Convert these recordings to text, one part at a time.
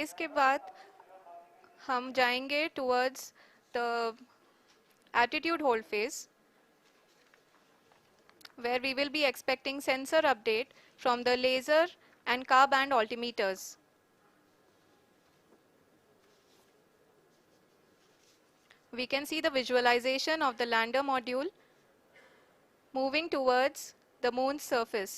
Phase के बाद हम जाएंगे towards the attitude hold phase, where we will be expecting sensor update from the laser and car band altimeters. We can see the visualization of the lander module moving towards the moon's surface.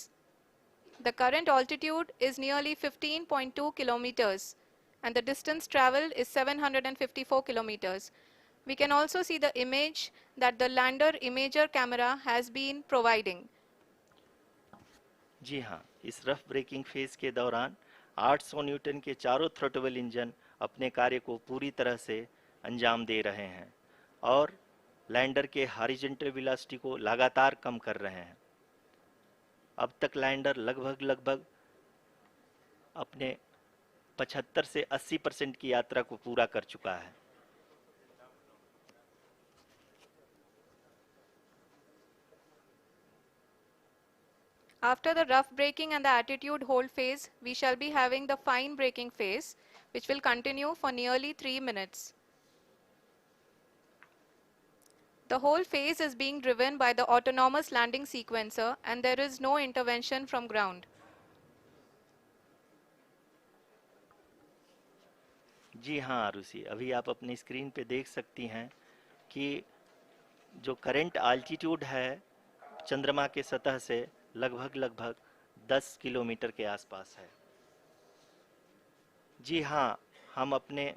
The current altitude is nearly 15.2 kilometers and the distance traveled is 754 kilometers. We can also see the image that the lander imager camera has been providing. जी हाँ, इस rough breaking phase के दौरान 800 Newton के चारों throttle engine अपने कार्य को पूरी तरह से अंजाम दे रहे हैं और लैंडर के हॉरिजॉन्टल वेलोसिटी को लगातार कम कर रहे हैं। अब तक लैंडर लगभग अपने 75 से 80% की यात्रा को पूरा कर चुका है। After the rough braking and the attitude hold phase, we shall be having the fine braking phase, which will continue for nearly 3 minutes. The whole phase is being driven by the autonomous landing sequencer and there is no intervention from ground. जी हाँ आरुषि, अभी आप अपनी screen पे देख सकती हैं कि जो करंट आल्टीट्यूड है चंद्रमा के सतह से लगभग 10 किलोमीटर के आसपास है। जी हाँ, हम अपने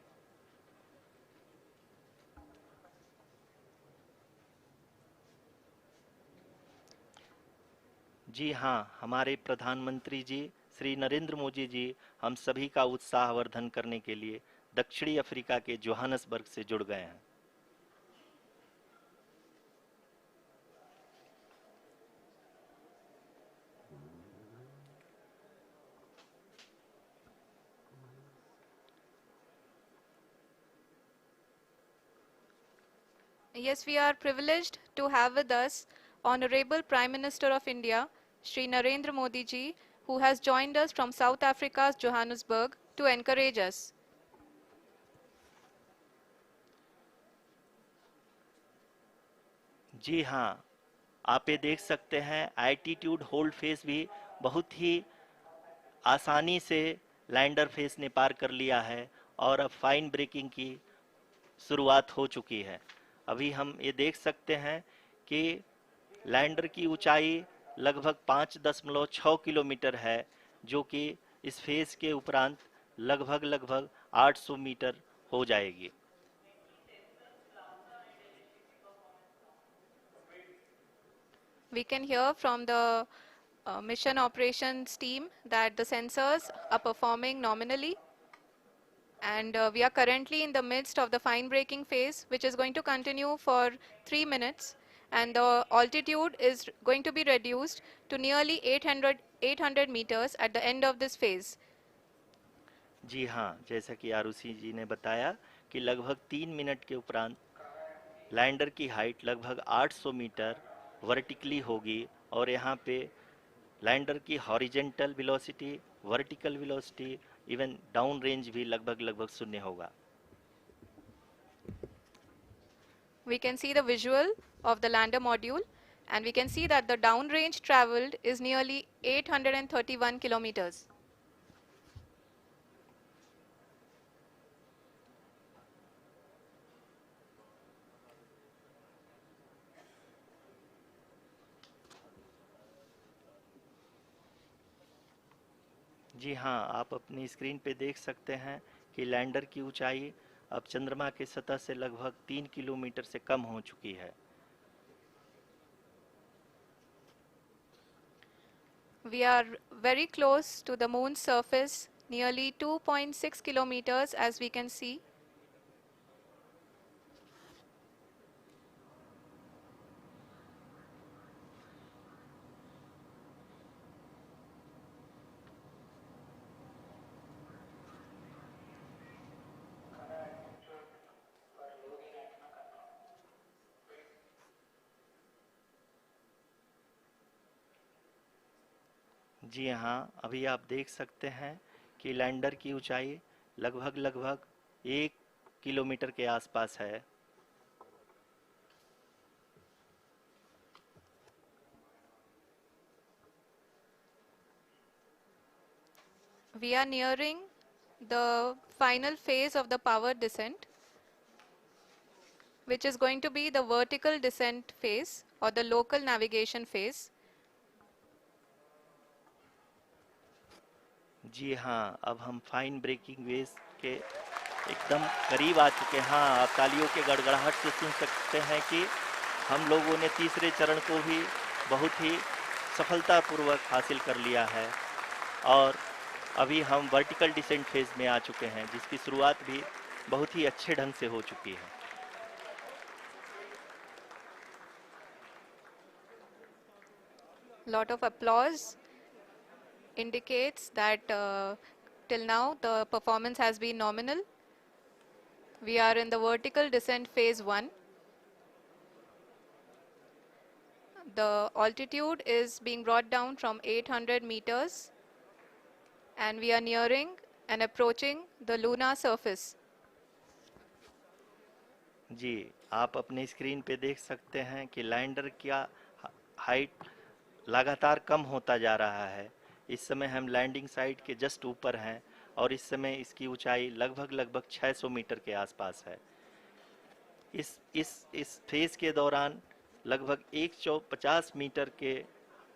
जी हाँ, हमारे प्रधानमंत्री जी श्री नरेंद्र मोदी जी हम सभी का उत्साहवर्धन करने के लिए दक्षिणी अफ्रीका के जोहानसबर्ग से जुड़ गए हैं। Yes, we are privileged to have with us Honorable Prime Minister of India, Shri Narendra Modi ji, who has joined us from South Africa's Johannesburg to encourage us. जी हाँ, आप ये देख सकते हैं एल्टीट्यूड होल्ड फेस भी बहुत ही आसानी से लैंडर फेस ने पार कर लिया है और अब फाइन ब्रेकिंग की शुरुआत हो चुकी है। अभी हम ये देख सकते हैं कि लैंडर की ऊंचाई लगभग 5.6 किलोमीटर है, जो कि इस फेज के उपरांत लगभग 800 मीटर हो जाएगी। We can hear from the mission operations team that the sensors are performing nominally, and we are currently in the midst of the fine braking phase, which is going to continue for 3 minutes, and the altitude is going to be reduced to nearly 800 meters at the end of this phase. जी हाँ, जैसा कि आरुषि जी ने बताया कि लगभग 3 minute के उपरांत lander की हाइट लगभग 800 मीटर वर्टिकली होगी और यहाँ पे लैंडर की horizontal velocity, vertical velocity, even down range भी लगभग शून्य होगा। We can see the visual of the lander module, and we can see that the downrange traveled is nearly 831 kilometers. जी हाँ, आप अपनी स्क्रीन पे देख सकते हैं कि लैंडर की ऊंचाई अब चंद्रमा के सतह से लगभग 3 किलोमीटर से कम हो चुकी है। We are very close to the moon's surface, nearly 2.6 kilometers as we can see. जी हाँ, अभी आप देख सकते हैं कि लैंडर की ऊंचाई लगभग लगभग 1 किलोमीटर के आसपास है। We are nearing the final phase of the power descent, which is going to be the vertical descent phase or the local navigation phase. जी हाँ, अब हम फाइन ब्रेकिंग वेव्स के एकदम करीब आ चुके हैं। हाँ, आप तालियों के गड़गड़ाहट से सुन सकते हैं कि हम लोगों ने तीसरे चरण को भी बहुत ही सफलतापूर्वक हासिल कर लिया है और अभी हम वर्टिकल डिसेंट फेज में आ चुके हैं, जिसकी शुरुआत भी बहुत ही अच्छे ढंग से हो चुकी है। Lot of applause indicates that till now the performance has been nominal. We are in the vertical descent phase 1. The altitude is being brought down from 800 meters and we are nearing and approaching the lunar surface. जी, आप अपने screen पे देख सकते हैं कि lander का height लगातार कम होता जा रहा है। इस समय हम लैंडिंग साइट के जस्ट ऊपर हैं और इस समय इसकी ऊंचाई लगभग 600 मीटर के आसपास है। इस फेज के दौरान लगभग 150 मीटर के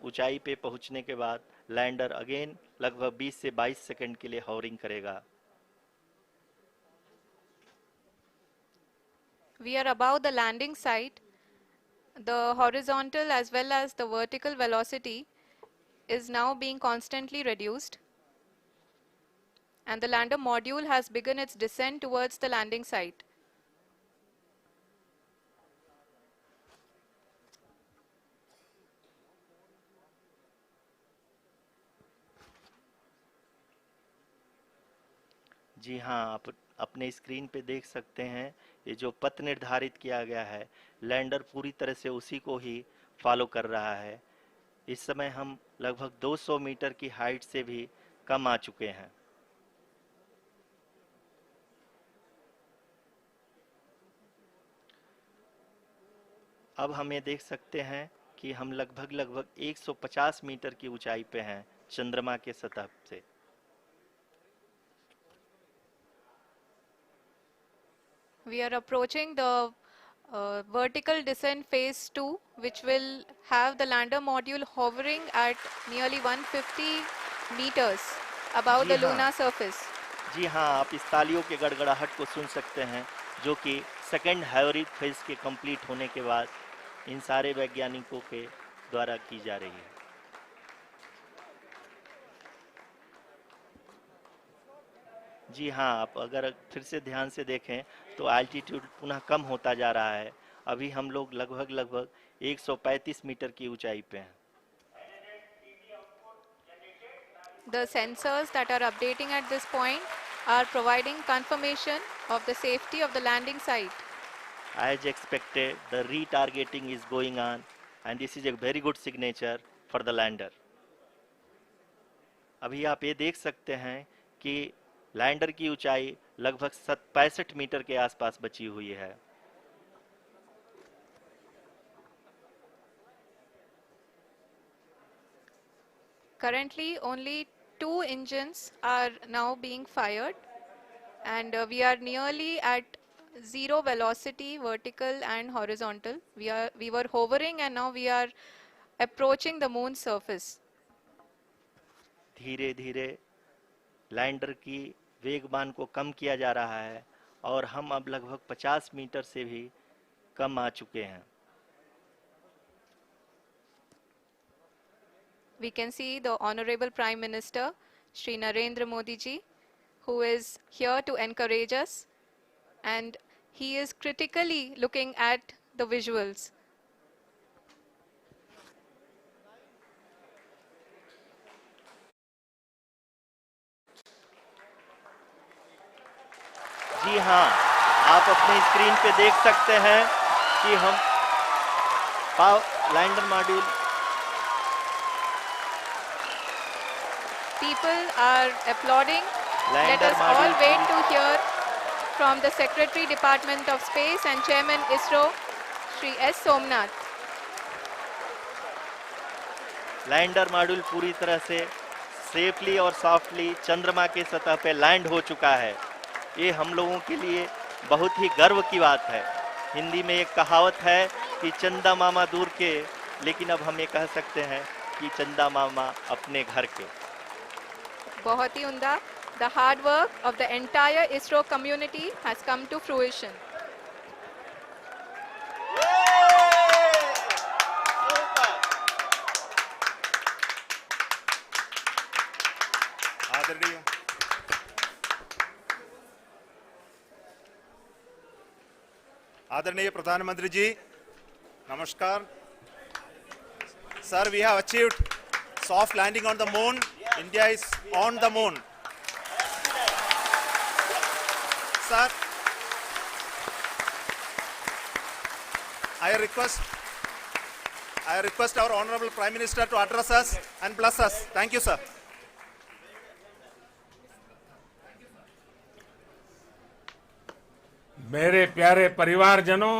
ऊंचाई पे पहुंचने के बाद लैंडर अगेन लगभग 20 से 22 सेकंड के लिए हॉवरिंग करेगा। We are above the landing site. The horizontal as well as the vertical velocity is now being constantly reduced. And the lander module has begun its descent towards the landing site. जी हाँ, आप अपने screen पे देख सकते हैं ये जो पथ निर्धारित किया गया है, लैंडर पूरी तरह से उसी को ही फॉलो कर रहा है। इस समय हम लगभग 200 मीटर की हाइट से भी कम आ चुके हैं। अब हम ये देख सकते हैं कि हम लगभग 150 मीटर की ऊंचाई पे हैं चंद्रमा के सतह से। We are approaching the vertical descent phase 2, which will have the lander module hovering at nearly 150 meters above ji the हाँ, lunar surface. जी हाँ, आप इस तालियों के गड़गड़ाहट को सुन सकते हैं, जो कि सेकंड हैवरिक फेज के कंप्लीट होने के बाद इन सारे वैज्ञानिकों के द्वारा की जा रही है। जी हाँ, आप अगर फिर से ध्यान से देखें तो एल्टीट्यूड पुनः कम होता जा रहा है। अभी हम लोग लगभग 135 मीटर की ऊंचाई पे हैं। The sensors that are updating at this point are providing confirmation of the safety of the landing site. As expected, the retargeting is going on and this is a very good signature for the lander. अभी आप ये देख सकते हैं कि lander की ऊंचाई लगभग 65 मीटर के आसपास बची हुई है। Currently, only 2 engines are now being fired, and we are nearly at zero velocity, vertical and horizontal. We were hovering, and now we are approaching the moon's surface. धीरे धीरे लैंडर की वेगमान को कम किया जा रहा है और हम अब लगभग 50 मीटर से भी कम आ चुके हैं। We can see the Honorable Prime Minister, Shri Narendra Modi ji, who is here to encourage us, and he is critically looking at the visuals. जी हाँ, आप अपने स्क्रीन पे देख सकते हैं कि हम lander module People are applauding Let lander us all module wait to hear from the Secretary Department of Space and Chairman ISRO, Shri S. Somnath. Lander module पूरी तरह से सेफली और सॉफ्टली चंद्रमा के सतह पे लैंड हो चुका है। ये हम लोगों के लिए बहुत ही गर्व की बात है। हिंदी में एक कहावत है कि चंदा मामा दूर के, लेकिन अब हम ये कह सकते हैं कि चंदा मामा अपने घर के। बहुत ही उम्दा. The hard work of the entire ISRO community has come to fruition. आदरणीय आदरणीय प्रधानमंत्री जी, नमस्कार sir. We have achieved soft landing on the moon. India is on the moon. Sir, I request our Honorable Prime Minister to address us and bless us. Thank you, sir. मेरे प्यारे परिवारजनों,